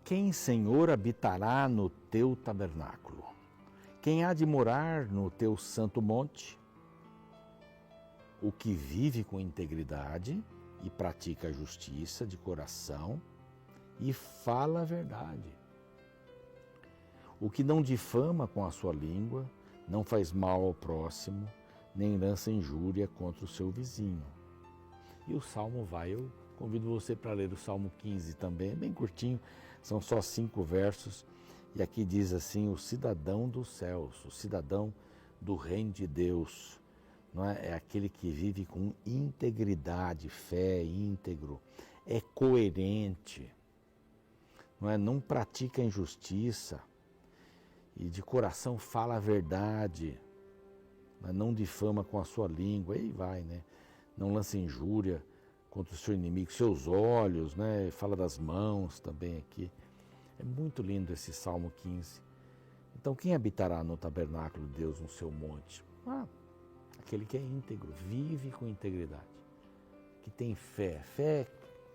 Quem, Senhor, habitará no teu tabernáculo? Quem há de morar no teu santo monte? O que vive com integridade e pratica a justiça de coração e fala a verdade. O que não difama com a sua língua, não faz mal ao próximo, nem lança injúria contra o seu vizinho. E o Salmo vai, eu convido você para ler o Salmo 15 também, é bem curtinho, são só 5 versos. E aqui diz assim: o cidadão dos céus, o cidadão do reino de Deus, não é? É aquele que vive com integridade, fé, íntegro, é coerente, não é? Não pratica injustiça e de coração fala a verdade, não difama com a sua língua, aí vai, né? Não lança injúria contra o seu inimigo, seus olhos, né? Fala das mãos também aqui. É muito lindo esse Salmo 15. Então, quem habitará no tabernáculo de Deus, no seu monte? Aquele que é íntegro, vive com integridade, que tem fé. Fé é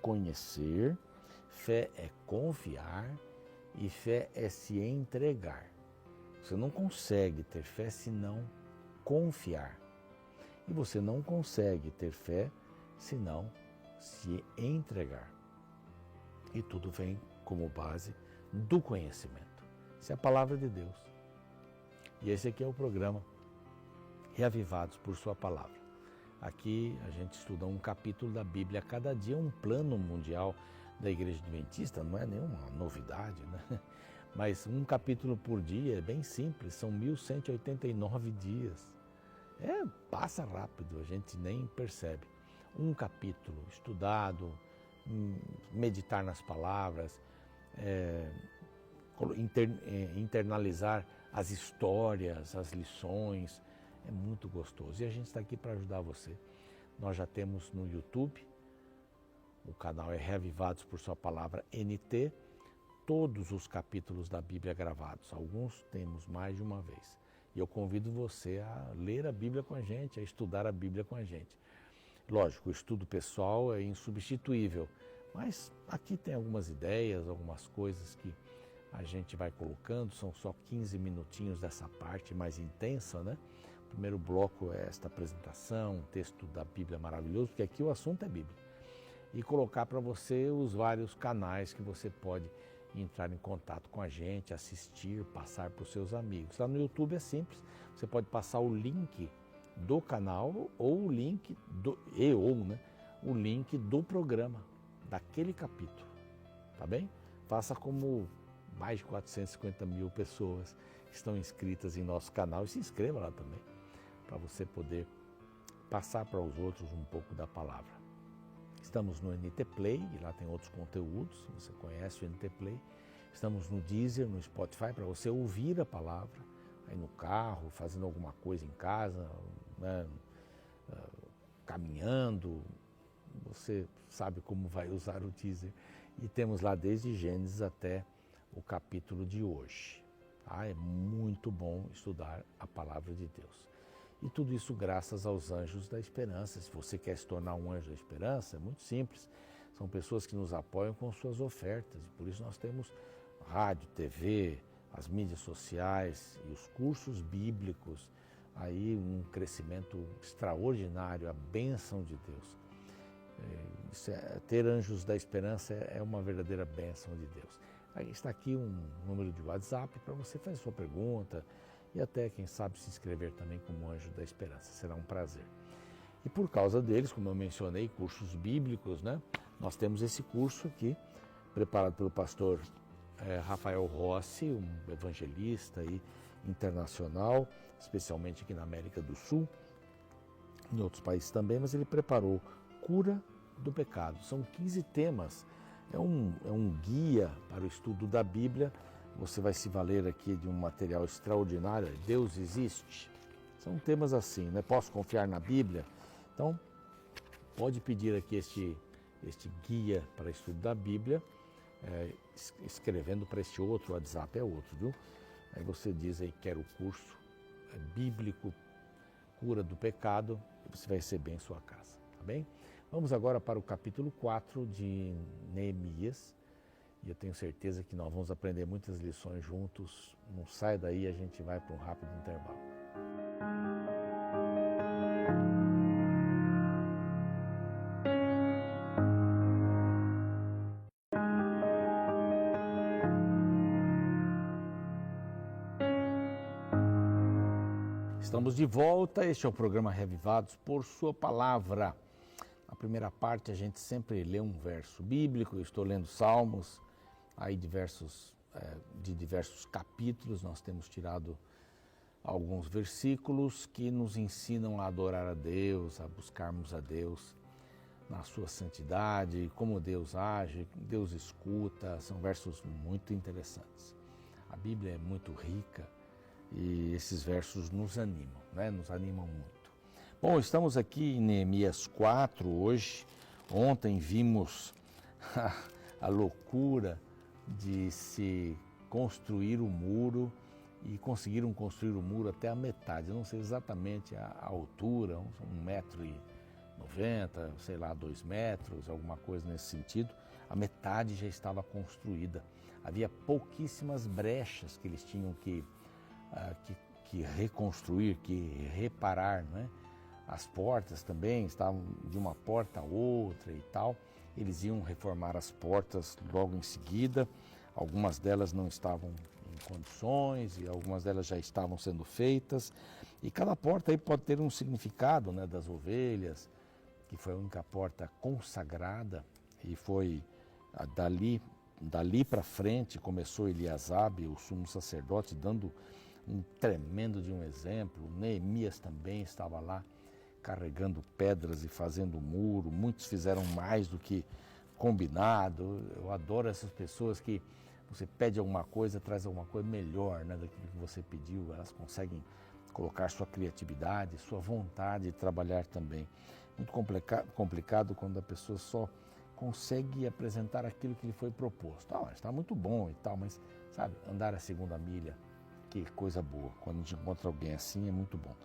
conhecer, fé é confiar e fé é se entregar. Você não consegue ter fé se não confiar. E você não consegue ter fé se não se entregar. E tudo vem como base do conhecimento. Isso é a palavra de Deus. E esse aqui é o programa Reavivados por Sua Palavra. Aqui a gente estuda um capítulo da Bíblia a cada dia, um plano mundial da Igreja Adventista, não é nenhuma novidade, né? Mas um capítulo por dia é bem simples, são 1189 dias. Passa rápido, a gente nem percebe. Um capítulo estudado, meditar nas palavras, internalizar as histórias, as lições, é muito gostoso. E a gente está aqui para ajudar você. Nós já temos no YouTube, o canal é Reavivados por Sua Palavra NT, todos os capítulos da Bíblia gravados. Alguns temos mais de uma vez. E eu convido você a ler a Bíblia com a gente, a estudar a Bíblia com a gente. Lógico, o estudo pessoal é insubstituível, mas aqui tem algumas ideias, algumas coisas que a gente vai colocando, são só 15 minutinhos dessa parte mais intensa, né? O primeiro bloco é esta apresentação, um texto da Bíblia maravilhoso, porque aqui o assunto é Bíblia. E colocar para você os vários canais que você pode entrar em contato com a gente, assistir, passar para os seus amigos. Lá no YouTube é simples, você pode passar o link do canal ou o link o link do programa, daquele capítulo, tá bem? Faça como mais de 450 mil pessoas que estão inscritas em nosso canal e se inscreva lá também, para você poder passar para os outros um pouco da palavra. Estamos no NT Play e lá tem outros conteúdos, você conhece o NT Play. Estamos no Deezer, no Spotify, para você ouvir a palavra aí no carro, fazendo alguma coisa em casa, né, caminhando, você sabe como vai usar o Deezer. E temos lá desde Gênesis até o capítulo de hoje. Tá? É muito bom estudar a palavra de Deus. E tudo isso graças aos Anjos da Esperança. Se você quer se tornar um Anjo da Esperança, é muito simples. São pessoas que nos apoiam com suas ofertas. Por isso nós temos rádio, TV, as mídias sociais e os cursos bíblicos. Aí um crescimento extraordinário, a bênção de Deus. Ter Anjos da Esperança é uma verdadeira bênção de Deus. Aí está aqui um número de WhatsApp para você fazer sua pergunta e até, quem sabe, se inscrever também como Anjo da Esperança. Será um prazer. E por causa deles, como eu mencionei, cursos bíblicos, né? Nós temos esse curso aqui, preparado pelo pastor Rafael Rossi, um evangelista aí, internacional, especialmente aqui na América do Sul, em outros países também, mas ele preparou Cura do Pecado. São 15 temas, é um guia para o estudo da Bíblia. Você vai se valer aqui de um material extraordinário, Deus existe. São temas assim, né? Posso confiar na Bíblia? Então, pode pedir aqui este guia para estudo da Bíblia, escrevendo para este outro, o WhatsApp é outro, viu? Aí você diz aí, quero o curso bíblico, Cura do Pecado, e você vai receber em sua casa, tá bem? Vamos agora para o capítulo 4 de Neemias, E eu tenho certeza que nós vamos aprender muitas lições juntos. Não sai daí, a gente vai para um rápido intervalo. Estamos de volta, este é o programa Reavivados por Sua Palavra. Na primeira parte a gente sempre lê um verso bíblico, eu estou lendo Salmos, aí de diversos capítulos, nós temos tirado alguns versículos que nos ensinam a adorar a Deus, a buscarmos a Deus na sua santidade, como Deus age, Deus escuta, são versos muito interessantes. A Bíblia é muito rica e esses versos nos animam, nos animam muito. Bom, estamos aqui em Neemias 4 hoje. Ontem vimos a loucura de se construir o muro e conseguiram construir o muro até a metade. Eu não sei exatamente a altura, 1,90 m, sei lá, 2 metros, alguma coisa nesse sentido. A metade já estava construída. Havia pouquíssimas brechas que eles tinham que reconstruir, que reparar, né? As portas também estavam de uma porta a outra e tal. Eles iam reformar as portas logo em seguida. Algumas delas não estavam em condições e algumas delas já estavam sendo feitas. E cada porta aí pode ter um significado, né? Das ovelhas, que foi a única porta consagrada e foi dali para frente começou Eliasabe, o sumo sacerdote, dando um tremendo de um exemplo. Neemias também estava lá carregando pedras e fazendo muro. Muitos fizeram mais do que combinado. Eu adoro essas pessoas que você pede alguma coisa, traz alguma coisa melhor, daquilo que você pediu. Elas conseguem colocar sua criatividade, sua vontade de trabalhar também. Muito complicado quando a pessoa só consegue apresentar aquilo que lhe foi proposto. Está muito bom e tal, mas sabe, andar a segunda milha, que coisa boa. Quando a gente encontra alguém assim, é muito bom.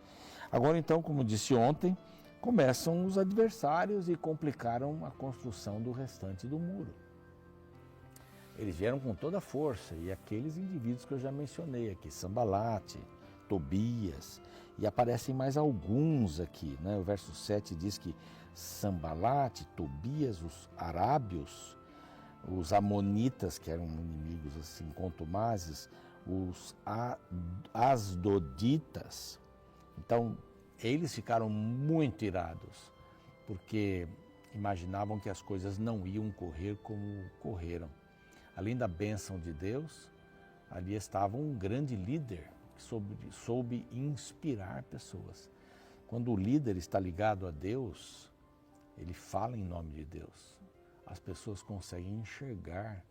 Agora então, como disse ontem, começam os adversários e complicaram a construção do restante do muro. Eles vieram com toda a força, e aqueles indivíduos que eu já mencionei aqui, Sambalate, Tobias, e aparecem mais alguns aqui, né? O verso 7 diz que Sambalate, Tobias, os arábios, os amonitas, que eram inimigos assim contumazes, os asdoditas. Então, eles ficaram muito irados, porque imaginavam que as coisas não iam correr como correram. Além da bênção de Deus, ali estava um grande líder que soube inspirar pessoas. Quando o líder está ligado a Deus, ele fala em nome de Deus. As pessoas conseguem enxergar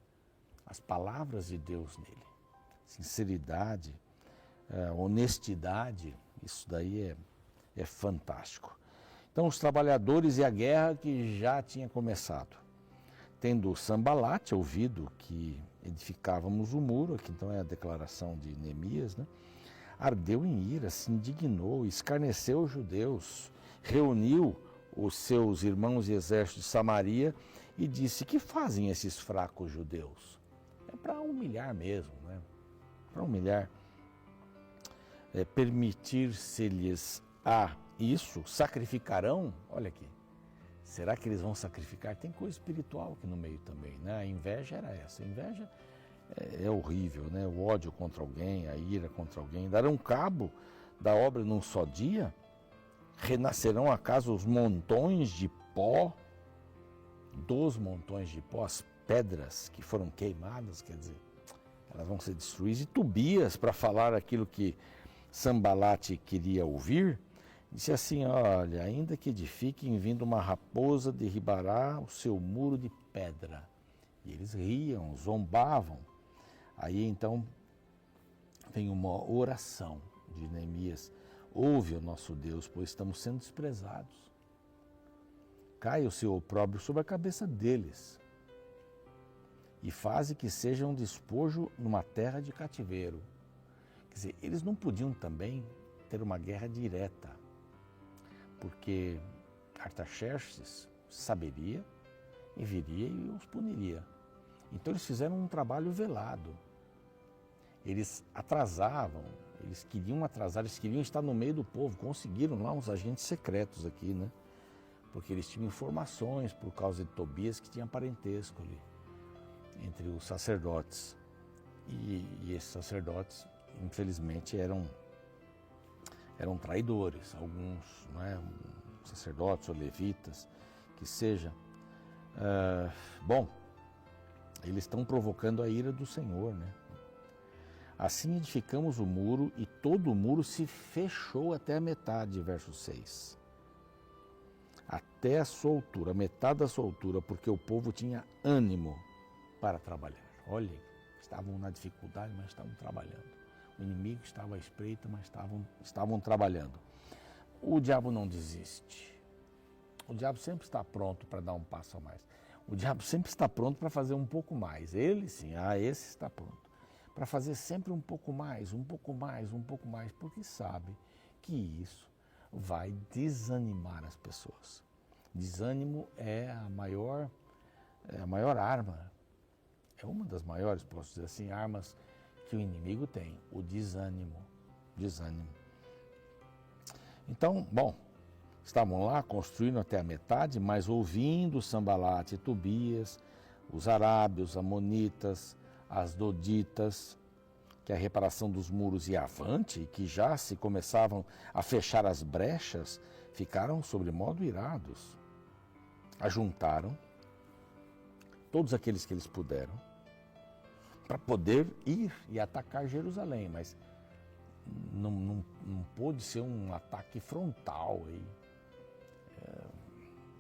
as palavras de Deus nele. Sinceridade, honestidade, isso daí é fantástico. Então, os trabalhadores e a guerra que já tinha começado. Tendo Sambalate ouvido que edificávamos o muro, aqui então é a declaração de Neemias, né? Ardeu em ira, se indignou, escarneceu os judeus, reuniu os seus irmãos e exércitos de Samaria e disse: que fazem esses fracos judeus? É para humilhar mesmo, né? Para humilhar. Permitir-se-lhes a isso, sacrificarão, olha aqui, será que eles vão sacrificar? Tem coisa espiritual aqui no meio também, né? A inveja era essa, a inveja é horrível, né? O ódio contra alguém, a ira contra alguém, darão cabo da obra num só dia? Renascerão acaso os montões de pó, dos montões de pó, as pedras que foram queimadas, quer dizer, elas vão ser destruídas. E Tobias, para falar aquilo que Sambalate queria ouvir, disse assim: olha, ainda que edifiquem, vindo uma raposa, derribará o seu muro de pedra. E eles riam, zombavam. Aí então vem uma oração de Neemias: ouve, ó nosso Deus, pois estamos sendo desprezados. Caia o seu opróbrio sobre a cabeça deles e faze que seja um despojo numa terra de cativeiro. Quer dizer, eles não podiam também ter uma guerra direta, porque Artaxerxes saberia e viria e os puniria. Então eles fizeram um trabalho velado. Eles atrasavam, eles queriam atrasar, eles queriam estar no meio do povo. Conseguiram lá uns agentes secretos aqui, né? Porque eles tinham informações por causa de Tobias que tinha parentesco ali entre os sacerdotes. E esses sacerdotes, infelizmente, eram traidores. Alguns, não é, sacerdotes ou levitas, que seja. Bom, eles estão provocando a ira do Senhor, né? Assim edificamos o muro e todo o muro se fechou até a metade, verso 6. Até a sua altura, metade da sua altura, porque o povo tinha ânimo para trabalhar. Olha, estavam na dificuldade, mas estavam trabalhando. O inimigo estava à espreita, mas estavam trabalhando. O diabo não desiste. O diabo sempre está pronto para dar um passo a mais. O diabo sempre está pronto para fazer um pouco mais. Ele sim, esse está pronto. Para fazer sempre um pouco mais, um pouco mais, um pouco mais, porque sabe que isso vai desanimar as pessoas. Desânimo é a maior arma, é uma das maiores, posso dizer assim, armas que o inimigo tem, o desânimo. Então, bom, estavam lá construindo até a metade, mas ouvindo Sambalate e Tobias, os arábios, os amonitas, as doditas, que a reparação dos muros ia avante e que já se começavam a fechar as brechas, ficaram sobremodo irados. Ajuntaram todos aqueles que eles puderam para poder ir e atacar Jerusalém, mas não pôde ser um ataque frontal aí.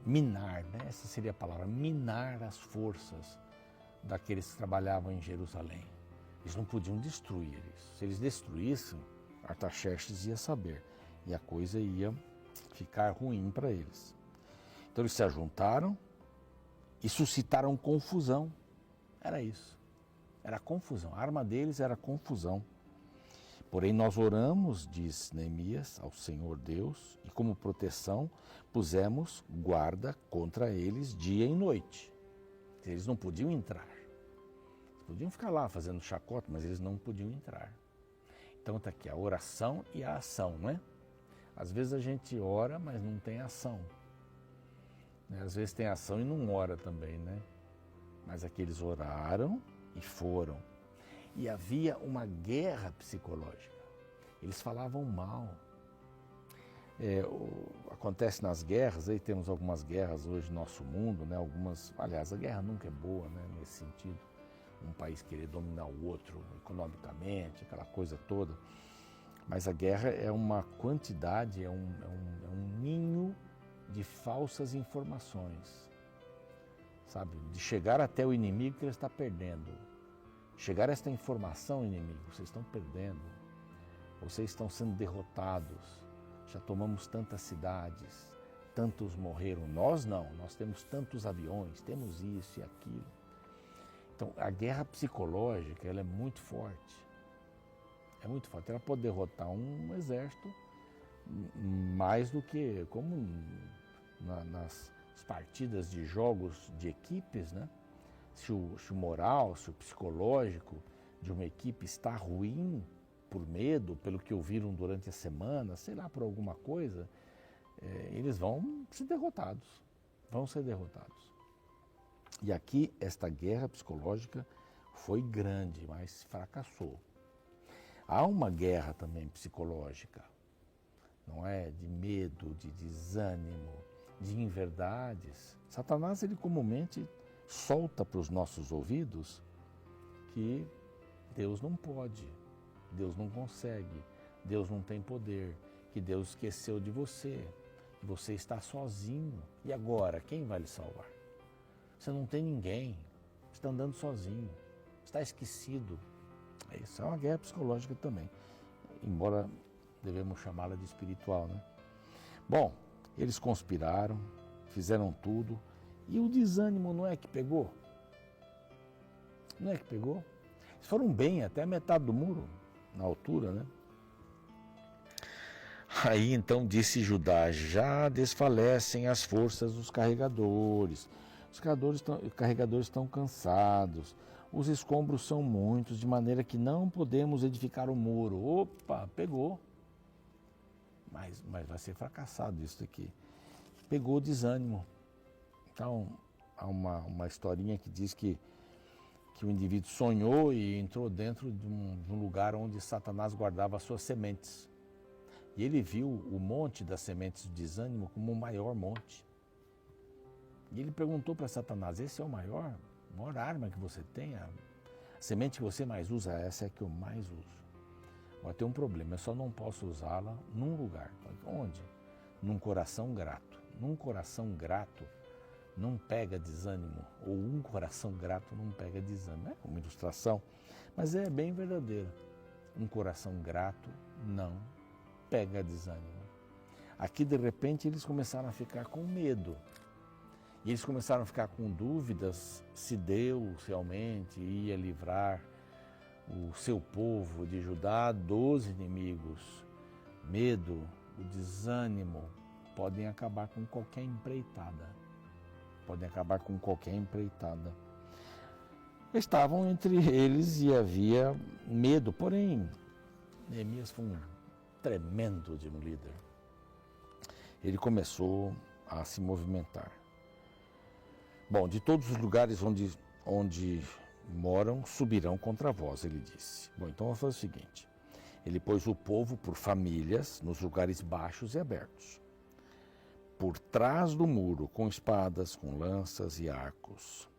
Minar, né? Essa seria a palavra, minar as forças daqueles que trabalhavam em Jerusalém. Eles não podiam destruir isso. Se eles destruíssem, Artaxerxes ia saber e a coisa ia ficar ruim para eles. Então eles se ajuntaram e suscitaram confusão. Era isso. Era confusão. A arma deles era confusão. Porém nós oramos, diz Neemias, ao Senhor Deus, e como proteção pusemos guarda contra eles dia e noite. Eles não podiam entrar. Podiam ficar lá fazendo chacota, mas eles não podiam entrar. Então está aqui a oração e a ação, não é? Às vezes a gente ora, mas não tem ação. Às vezes tem ação e não ora também, né? Mas aqui eles oraram e foram. E havia uma guerra psicológica. Eles falavam mal. Acontece nas guerras, aí temos algumas guerras hoje no nosso mundo, né? Aliás, a guerra nunca é boa, né? Nesse sentido. Um país querer dominar o outro economicamente, aquela coisa toda. Mas a guerra é uma quantidade, é um ninho de falsas informações, sabe? De chegar até o inimigo que ele está perdendo. Chegar a esta informação, inimigo, vocês estão perdendo. Vocês estão sendo derrotados. Já tomamos tantas cidades, tantos morreram. Nós não, nós temos tantos aviões, temos isso e aquilo. Então, a guerra psicológica, ela é muito forte. É muito forte. Ela pode derrotar um exército mais do que, como nas partidas de jogos de equipes, né? Se o moral, se o psicológico de uma equipe está ruim por medo, pelo que ouviram durante a semana, sei lá, por alguma coisa, eles vão ser derrotados. Vão ser derrotados. E aqui, esta guerra psicológica foi grande, mas fracassou. Há uma guerra também psicológica, não é? De medo, de desânimo, de inverdades. Satanás, ele comumente solta para os nossos ouvidos que Deus não pode, Deus não consegue, Deus não tem poder, que Deus esqueceu de você, que você está sozinho. E agora, quem vai lhe salvar? Você não tem ninguém, está andando sozinho, está esquecido. Isso é uma guerra psicológica também, embora devemos chamá-la de espiritual, né? Bom, eles conspiraram, fizeram tudo, e o desânimo não é que pegou? Não é que pegou? Eles foram bem até a metade do muro, na altura, né? Aí então disse Judá: já desfalecem as forças dos carregadores, carregadores estão cansados, os escombros são muitos, de maneira que não podemos edificar o muro. Opa, pegou. Mas vai ser fracassado isso aqui. Pegou o desânimo. Então, há uma historinha que diz que o indivíduo sonhou e entrou dentro de um lugar onde Satanás guardava as suas sementes. E ele viu o monte das sementes de desânimo como o maior monte. E ele perguntou para Satanás, esse é o maior arma que você tem? A semente que você mais usa, essa é a que eu mais uso. Agora tem um problema, eu só não posso usá-la num lugar. Onde? Num coração grato. Num coração grato não pega desânimo, ou um coração grato não pega desânimo. É uma ilustração, mas é bem verdadeira. Um coração grato não pega desânimo. Aqui, de repente, eles começaram a ficar com medo. E eles começaram a ficar com dúvidas se Deus realmente ia livrar o seu povo de Judá dos inimigos. Medo, o desânimo podem acabar com qualquer empreitada. Podem acabar com qualquer empreitada. Estavam entre eles e havia medo, porém, Neemias foi um tremendo de um líder. Ele começou a se movimentar. Bom, de todos os lugares onde moram, subirão contra vós, ele disse. Bom, então vamos fazer o seguinte. Ele pôs o povo por famílias nos lugares baixos e abertos, por trás do muro, com espadas, com lanças e arcos.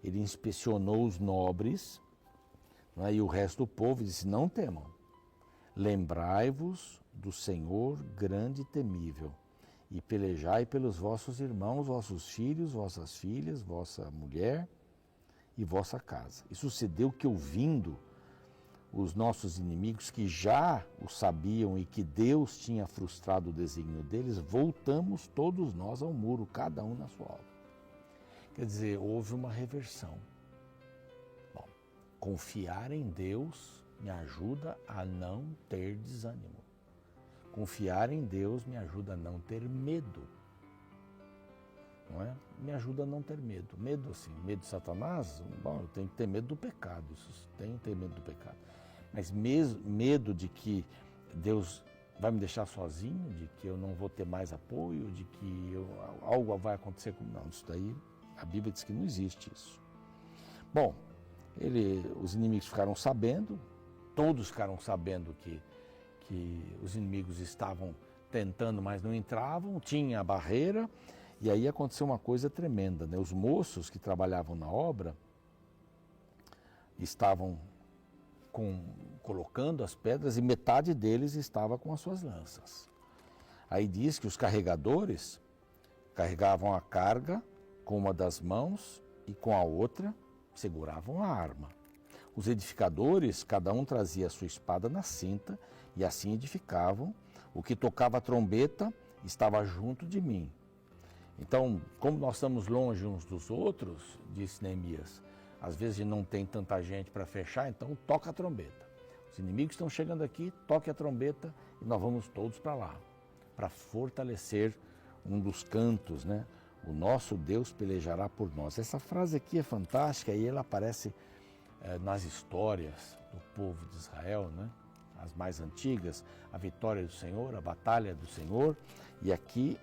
Ele inspecionou os nobres, e o resto do povo disse, não temam. Lembrai-vos do Senhor grande e temível, e pelejai pelos vossos irmãos, vossos filhos, vossas filhas, vossa mulher e vossa casa. E sucedeu que, ouvindo os nossos inimigos, que já o sabiam e que Deus tinha frustrado o desígnio deles, voltamos todos nós ao muro, cada um na sua obra. Quer dizer, houve uma reversão. Bom, confiar em Deus me ajuda a não ter desânimo. Confiar em Deus me ajuda a não ter medo. Não é? Me ajuda a não ter medo. Medo assim, medo de Satanás? Bom, eu tenho que ter medo do pecado. Tenho que ter medo do pecado. Mas medo de que Deus vai me deixar sozinho, de que eu não vou ter mais apoio, de que algo vai acontecer comigo. Não, isso daí, a Bíblia diz que não existe isso. Bom, os inimigos ficaram sabendo, todos ficaram sabendo que os inimigos estavam tentando, mas não entravam, tinha a barreira, e aí aconteceu uma coisa tremenda, né? Os moços que trabalhavam na obra estavam colocando as pedras e metade deles estava com as suas lanças. Aí diz que os carregadores carregavam a carga com uma das mãos e com a outra seguravam a arma. Os edificadores, cada um trazia a sua espada na cinta e assim edificavam. O que tocava a trombeta estava junto de mim. Então, como nós estamos longe uns dos outros, disse Neemias, às vezes não tem tanta gente para fechar, então toca a trombeta. Os inimigos estão chegando aqui, toque a trombeta e nós vamos todos para lá, para fortalecer um dos cantos, né? O nosso Deus pelejará por nós. Essa frase aqui é fantástica e ela aparece nas histórias do povo de Israel, né? As mais antigas, a vitória do Senhor, a batalha do Senhor, e aqui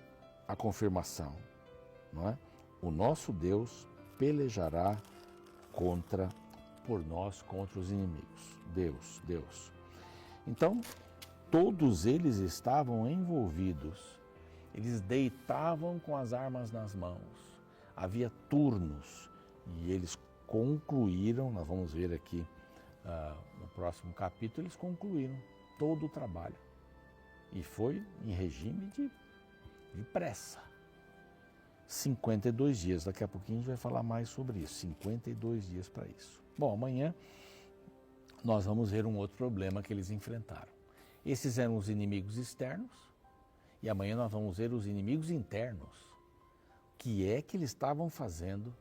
a confirmação, não é? O nosso Deus pelejará por nós, contra os inimigos. Deus. Então, todos eles estavam envolvidos. Eles deitavam com as armas nas mãos. Havia turnos e eles concluíram, nós vamos ver aqui no próximo capítulo, eles concluíram todo o trabalho. E foi em regime de pressa. 52 dias, daqui a pouquinho a gente vai falar mais sobre isso, 52 dias para isso. Bom, amanhã nós vamos ver um outro problema que eles enfrentaram. Esses eram os inimigos externos e amanhã nós vamos ver os inimigos internos. O que é que eles estavam fazendo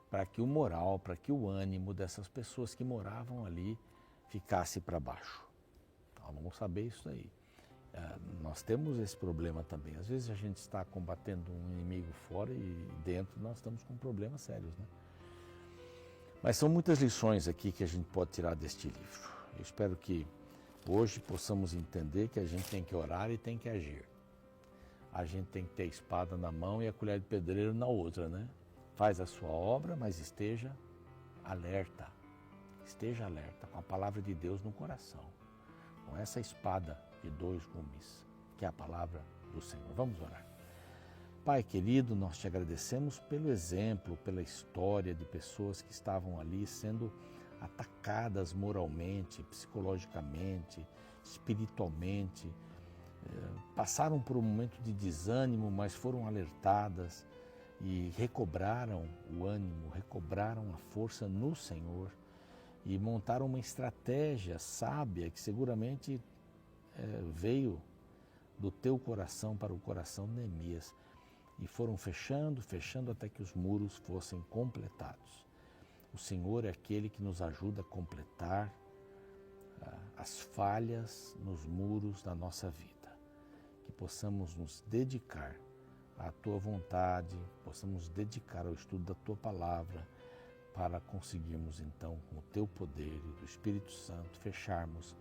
para que o moral, para que o ânimo dessas pessoas que moravam ali ficasse para baixo? Então, vamos saber isso aí. Nós temos esse problema também. Às vezes a gente está combatendo um inimigo fora e dentro nós estamos com problemas sérios, né? Mas são muitas lições aqui que a gente pode tirar deste livro. Eu espero que hoje possamos entender que a gente tem que orar e tem que agir. A gente tem que ter a espada na mão e a colher de pedreiro na outra, né? Faz a sua obra, mas esteja alerta. Esteja alerta com a palavra de Deus no coração. Com essa espada de 2 gumes, que é a palavra do Senhor. Vamos orar. Pai querido, nós te agradecemos pelo exemplo, pela história de pessoas que estavam ali sendo atacadas moralmente, psicologicamente, espiritualmente, passaram por um momento de desânimo, mas foram alertadas e recobraram o ânimo, recobraram a força no Senhor e montaram uma estratégia sábia que seguramente veio do teu coração para o coração de Neemias. E foram fechando até que os muros fossem completados. O Senhor é aquele que nos ajuda a completar as falhas nos muros da nossa vida. Que possamos nos dedicar à Tua vontade, possamos dedicar ao estudo da Tua palavra, para conseguirmos então, com o Teu poder e do Espírito Santo, fecharmos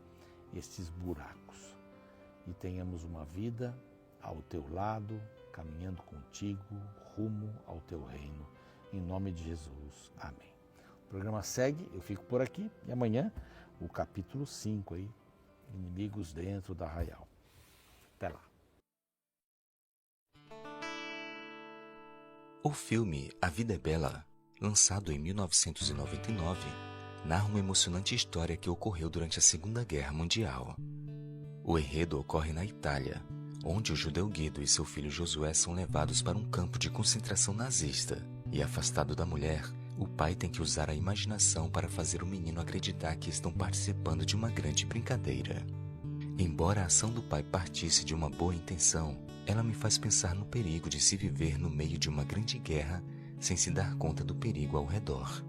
estes buracos e tenhamos uma vida ao Teu lado, caminhando contigo, rumo ao Teu reino. Em nome de Jesus. Amém. O programa segue, eu fico por aqui e amanhã o capítulo 5 aí, Inimigos dentro da Arraial. Até lá. O filme A Vida é Bela, lançado em 1999, narra uma emocionante história que ocorreu durante a Segunda Guerra Mundial. O enredo ocorre na Itália, onde o judeu Guido e seu filho Josué são levados para um campo de concentração nazista. E afastado da mulher, o pai tem que usar a imaginação para fazer o menino acreditar que estão participando de uma grande brincadeira. Embora a ação do pai partisse de uma boa intenção, ela me faz pensar no perigo de se viver no meio de uma grande guerra sem se dar conta do perigo ao redor.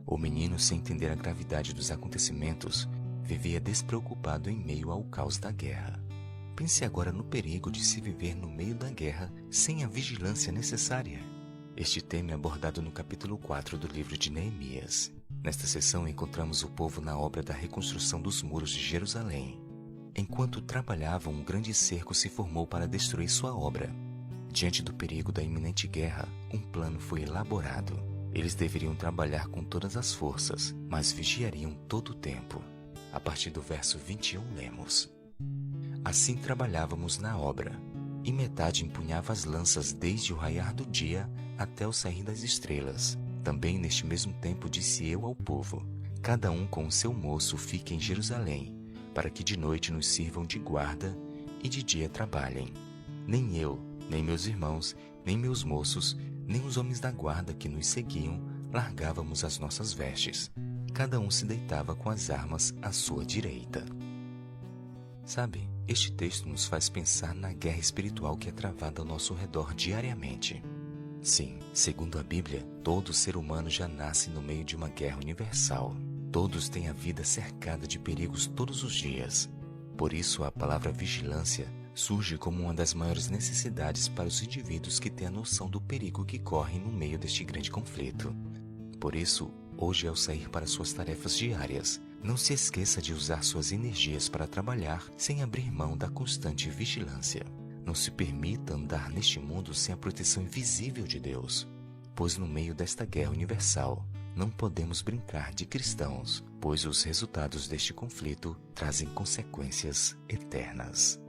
O menino, sem entender a gravidade dos acontecimentos, vivia despreocupado em meio ao caos da guerra. Pense agora no perigo de se viver no meio da guerra sem a vigilância necessária. Este tema é abordado no capítulo 4 do livro de Neemias. Nesta sessão encontramos o povo na obra da reconstrução dos muros de Jerusalém. Enquanto trabalhavam, um grande cerco se formou para destruir sua obra. Diante do perigo da iminente guerra, um plano foi elaborado. Eles deveriam trabalhar com todas as forças, mas vigiariam todo o tempo. A partir do verso 21 lemos: Assim trabalhávamos na obra, e metade empunhava as lanças desde o raiar do dia até o sair das estrelas. Também neste mesmo tempo disse eu ao povo: cada um com o seu moço fique em Jerusalém, para que de noite nos sirvam de guarda e de dia trabalhem. Nem eu, nem meus irmãos, nem meus moços, nem os homens da guarda que nos seguiam largávamos as nossas vestes. Cada um se deitava com as armas à sua direita. Sabe, este texto nos faz pensar na guerra espiritual que é travada ao nosso redor diariamente. Sim, segundo a Bíblia, todo ser humano já nasce no meio de uma guerra universal. Todos têm a vida cercada de perigos todos os dias. Por isso, a palavra vigilância surge como uma das maiores necessidades para os indivíduos que têm a noção do perigo que correm no meio deste grande conflito. Por isso, hoje, ao sair para suas tarefas diárias, não se esqueça de usar suas energias para trabalhar sem abrir mão da constante vigilância. Não se permita andar neste mundo sem a proteção invisível de Deus, pois no meio desta guerra universal, não podemos brincar de cristãos, pois os resultados deste conflito trazem consequências eternas.